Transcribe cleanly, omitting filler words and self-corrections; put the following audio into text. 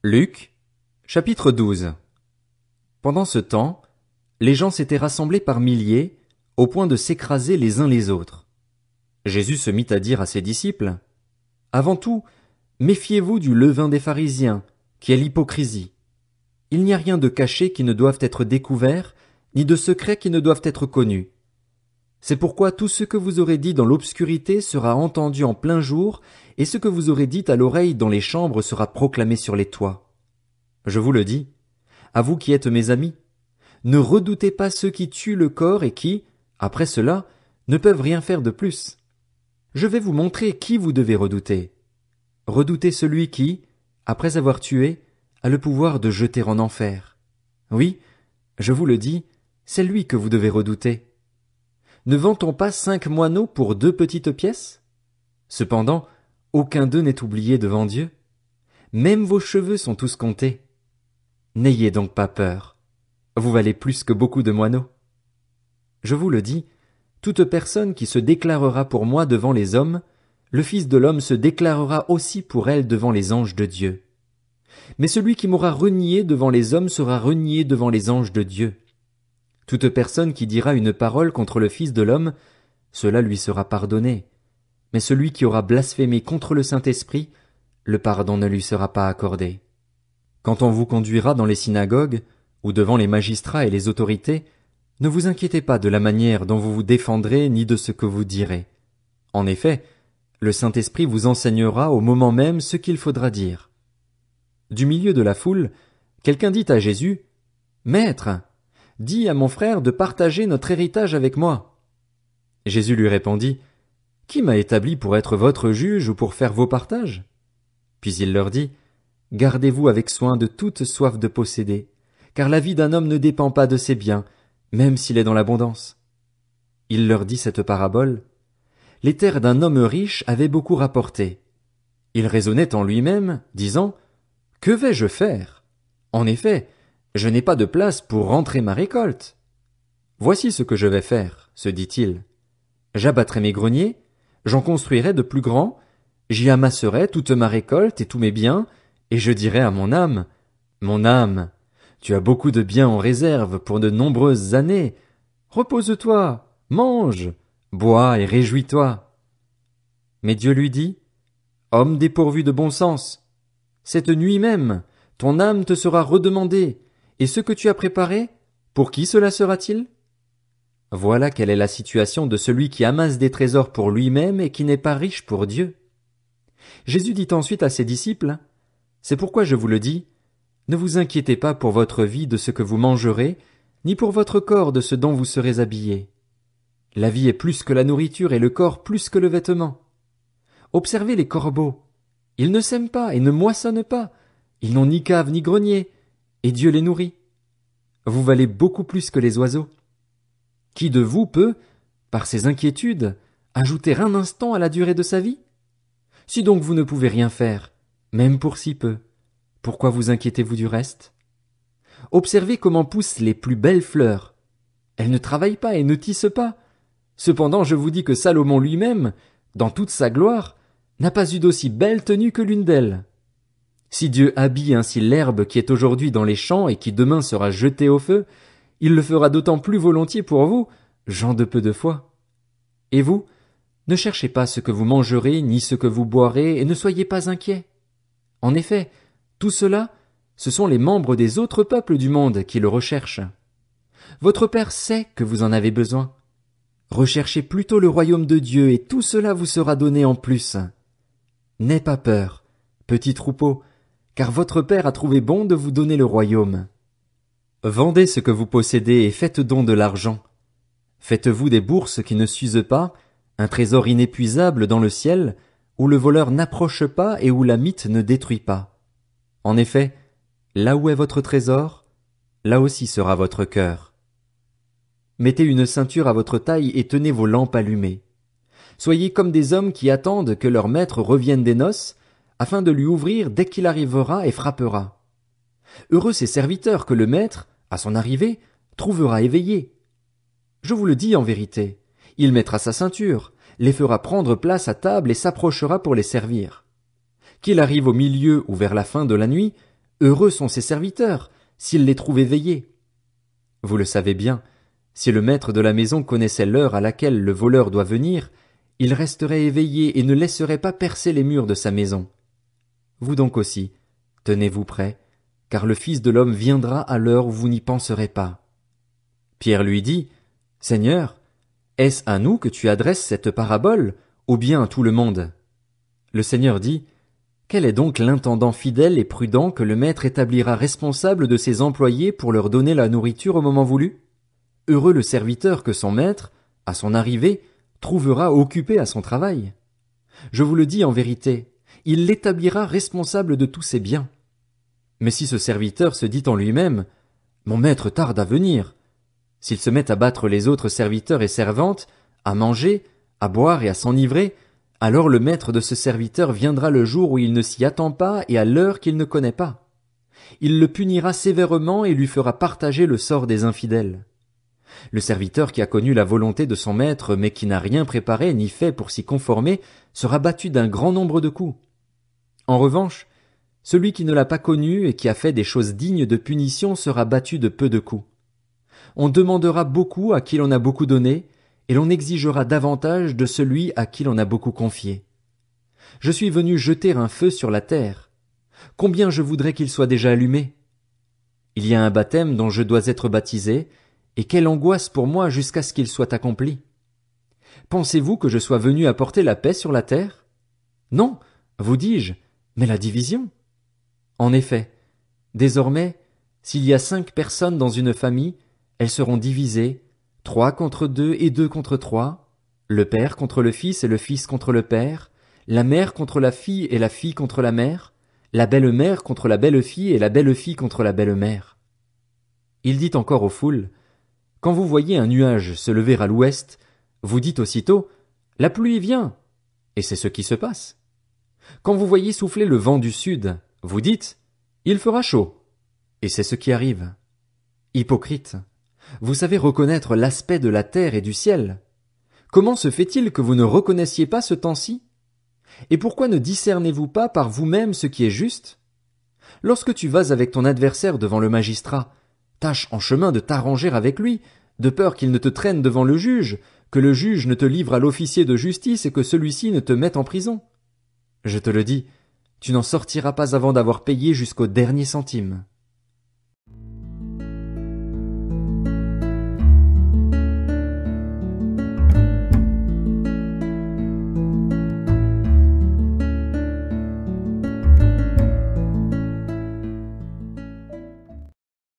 Luc, chapitre 12. Pendant ce temps, les gens s'étaient rassemblés par milliers, au point de s'écraser les uns les autres. Jésus se mit à dire à ses disciples, « Avant tout, méfiez-vous du levain des pharisiens, qui est l'hypocrisie. Il n'y a rien de caché qui ne doive être découvert, ni de secret qui ne doivent être connus. C'est pourquoi tout ce que vous aurez dit dans l'obscurité sera entendu en plein jour, et ce que vous aurez dit à l'oreille dans les chambres sera proclamé sur les toits. Je vous le dis, à vous qui êtes mes amis, ne redoutez pas ceux qui tuent le corps et qui, après cela, ne peuvent rien faire de plus. Je vais vous montrer qui vous devez redouter. Redoutez celui qui, après avoir tué, a le pouvoir de jeter en enfer. Oui, je vous le dis, c'est lui que vous devez redouter. Ne vend-on pas 5 moineaux pour 2 petites pièces? Cependant, aucun d'eux n'est oublié devant Dieu. Même vos cheveux sont tous comptés. N'ayez donc pas peur. Vous valez plus que beaucoup de moineaux. Je vous le dis, toute personne qui se déclarera pour moi devant les hommes, le Fils de l'homme se déclarera aussi pour elle devant les anges de Dieu. Mais celui qui m'aura renié devant les hommes sera renié devant les anges de Dieu. Toute personne qui dira une parole contre le Fils de l'homme, cela lui sera pardonné. Mais celui qui aura blasphémé contre le Saint-Esprit, le pardon ne lui sera pas accordé. Quand on vous conduira dans les synagogues, ou devant les magistrats et les autorités, ne vous inquiétez pas de la manière dont vous vous défendrez ni de ce que vous direz. En effet, le Saint-Esprit vous enseignera au moment même ce qu'il faudra dire. Du milieu de la foule, quelqu'un dit à Jésus, « Maître, dis à mon frère de partager notre héritage avec moi. » Jésus lui répondit, « Qui m'a établi pour être votre juge ou pour faire vos partages? » Puis il leur dit, « Gardez-vous avec soin de toute soif de posséder, car la vie d'un homme ne dépend pas de ses biens, même s'il est dans l'abondance. » Il leur dit cette parabole. Les terres d'un homme riche avaient beaucoup rapporté. Il raisonnait en lui-même, disant, « Que vais-je faire? En effet, je n'ai pas de place pour rentrer ma récolte. Voici ce que je vais faire, se dit-il. J'abattrai mes greniers, j'en construirai de plus grands, j'y amasserai toute ma récolte et tous mes biens, et je dirai à mon âme, « Mon âme, tu as beaucoup de biens en réserve pour de nombreuses années. Repose-toi, mange, bois et réjouis-toi. » Mais Dieu lui dit, « Homme dépourvu de bon sens, cette nuit même, ton âme te sera redemandée, et ce que tu as préparé, pour qui cela sera-t-il? » Voilà quelle est la situation de celui qui amasse des trésors pour lui-même et qui n'est pas riche pour Dieu. Jésus dit ensuite à ses disciples, « C'est pourquoi je vous le dis, ne vous inquiétez pas pour votre vie de ce que vous mangerez, ni pour votre corps de ce dont vous serez habillés. La vie est plus que la nourriture et le corps plus que le vêtement. Observez les corbeaux. Ils ne sèment pas et ne moissonnent pas. Ils n'ont ni cave ni grenier, et Dieu les nourrit. Vous valez beaucoup plus que les oiseaux. Qui de vous peut, par ses inquiétudes, ajouter un instant à la durée de sa vie? Si donc vous ne pouvez rien faire, même pour si peu, pourquoi vous inquiétez-vous du reste? Observez comment poussent les plus belles fleurs. Elles ne travaillent pas et ne tissent pas. Cependant, je vous dis que Salomon lui-même, dans toute sa gloire, n'a pas eu d'aussi belle tenue que l'une d'elles. Si Dieu habille ainsi l'herbe qui est aujourd'hui dans les champs et qui demain sera jetée au feu, il le fera d'autant plus volontiers pour vous, gens de peu de foi. Et vous, ne cherchez pas ce que vous mangerez ni ce que vous boirez et ne soyez pas inquiets. En effet, tout cela, ce sont les membres des autres peuples du monde qui le recherchent. Votre Père sait que vous en avez besoin. Recherchez plutôt le royaume de Dieu et tout cela vous sera donné en plus. N'aie pas peur, petit troupeau, car votre Père a trouvé bon de vous donner le royaume. Vendez ce que vous possédez et faites don de l'argent. Faites-vous des bourses qui ne s'usent pas, un trésor inépuisable dans le ciel, où le voleur n'approche pas et où la mite ne détruit pas. En effet, là où est votre trésor, là aussi sera votre cœur. Mettez une ceinture à votre taille et tenez vos lampes allumées. Soyez comme des hommes qui attendent que leur maître revienne des noces, afin de lui ouvrir dès qu'il arrivera et frappera. Heureux ces serviteurs que le maître, à son arrivée, trouvera éveillés. Je vous le dis en vérité, il mettra sa ceinture, les fera prendre place à table et s'approchera pour les servir. Qu'il arrive au milieu ou vers la fin de la nuit, Heureux sont ses serviteurs, s'il les trouve éveillés. Vous le savez bien, si le maître de la maison connaissait l'heure à laquelle le voleur doit venir, il resterait éveillé et ne laisserait pas percer les murs de sa maison. Vous donc aussi, tenez-vous prêts, car le Fils de l'homme viendra à l'heure où vous n'y penserez pas. Pierre lui dit, Seigneur, est-ce à nous que tu adresses cette parabole, ou bien à tout le monde? Le Seigneur dit, Quel est donc l'intendant fidèle et prudent que le maître établira responsable de ses employés pour leur donner la nourriture au moment voulu? Heureux le serviteur que son maître, à son arrivée, trouvera occupé à son travail. Je vous le dis en vérité, il l'établira responsable de tous ses biens. Mais si ce serviteur se dit en lui-même, Mon maître tarde à venir, s'il se met à battre les autres serviteurs et servantes, à manger, à boire et à s'enivrer, alors le maître de ce serviteur viendra le jour où il ne s'y attend pas et à l'heure qu'il ne connaît pas. Il le punira sévèrement et lui fera partager le sort des infidèles. Le serviteur qui a connu la volonté de son maître mais qui n'a rien préparé ni fait pour s'y conformer sera battu d'un grand nombre de coups. En revanche, celui qui ne l'a pas connu et qui a fait des choses dignes de punition sera battu de peu de coups. On demandera beaucoup à qui l'on a beaucoup donné, et l'on exigera davantage de celui à qui l'on a beaucoup confié. Je suis venu jeter un feu sur la terre. Combien je voudrais qu'il soit déjà allumé? Il y a un baptême dont je dois être baptisé, et quelle angoisse pour moi jusqu'à ce qu'il soit accompli. Pensez-vous que je sois venu apporter la paix sur la terre? Non, vous dis-je, mais la division. En effet, désormais, s'il y a 5 personnes dans une famille, elles seront divisées, 3 contre 2 et 2 contre 3, le père contre le fils et le fils contre le père, la mère contre la fille et la fille contre la mère, la belle-mère contre la belle-fille et la belle-fille contre la belle-mère. Il dit encore aux foules, Quand vous voyez un nuage se lever à l'ouest, vous dites aussitôt, La pluie vient, et c'est ce qui se passe. Quand vous voyez souffler le vent du sud, vous dites, Il fera chaud, et c'est ce qui arrive. Hypocrite, vous savez reconnaître l'aspect de la terre et du ciel. Comment se fait-il que vous ne reconnaissiez pas ce temps-ci? Et pourquoi ne discernez-vous pas par vous-même ce qui est juste? Lorsque tu vas avec ton adversaire devant le magistrat, tâche en chemin de t'arranger avec lui, de peur qu'il ne te traîne devant le juge, que le juge ne te livre à l'officier de justice et que celui-ci ne te mette en prison. Je te le dis, tu n'en sortiras pas avant d'avoir payé jusqu'au dernier centime.